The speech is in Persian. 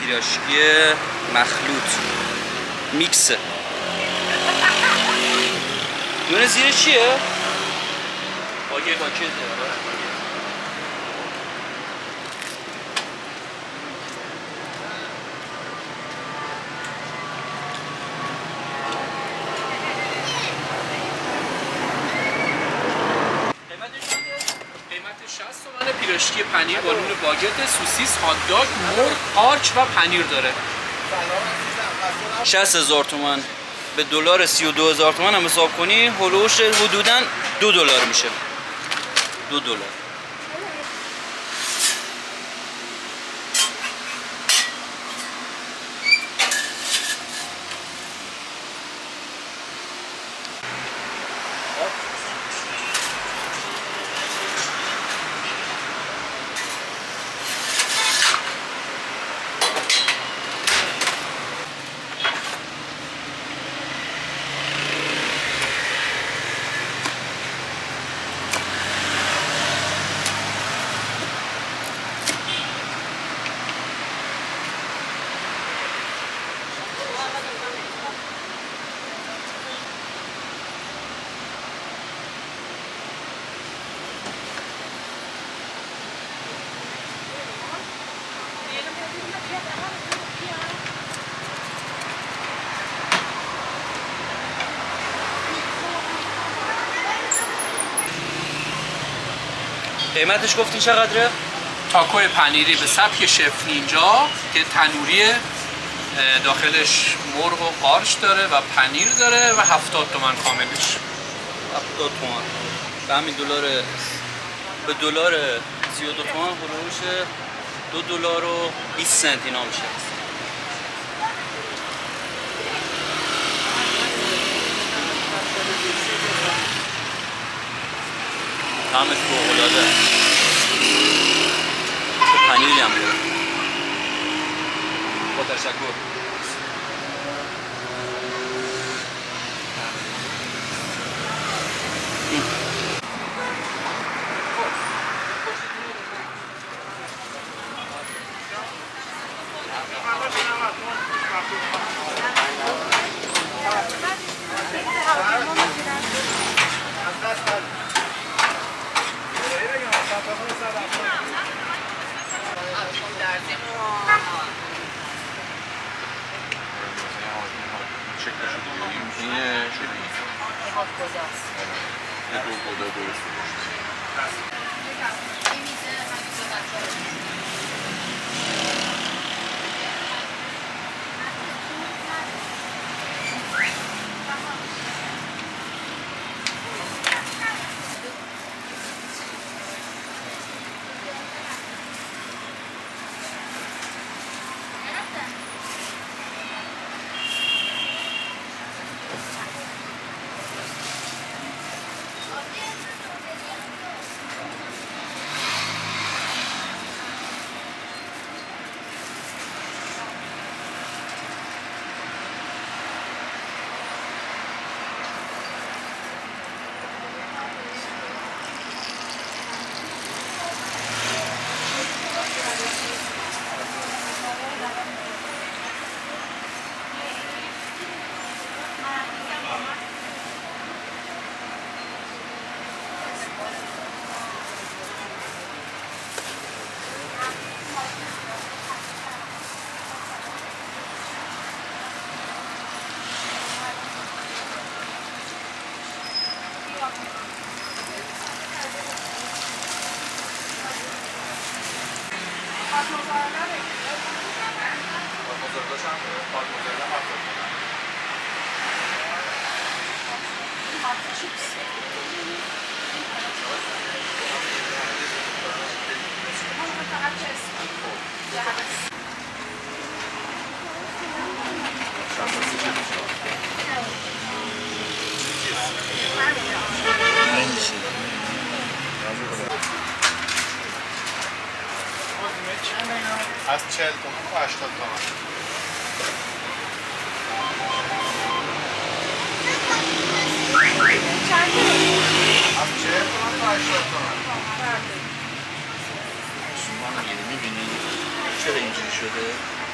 پیراشکی مخلوط میکسه. دونه زیر چیه؟ باکته. قیمتش 60 تومنه. پیراشکی پنیر با نون باگت، سوسیس، هات داگ، مرغ، قارچ و پنیر داره. 60,000 تومان به دلار 32,000 تومان هم حساب کنی هلوش حدوداً $2 میشه. $2. قیمتش گفتین چقدره؟ تاکو پنیری به سبک شف نینجا که تنوریه، داخلش مرغ و قارچ داره و پنیر داره و 70 تومن کاملش. 70 تومان به همین دلار، به دلار 32 تومان هلوش $2.20 اینا میشه. طعمش فوق‌العاده است. پنیری هم داره. با تشکر. از 40 تومن تا 80 تومن. از 40 تومن تا 80 تومن. شما میبینید چرا اینجوری شده؟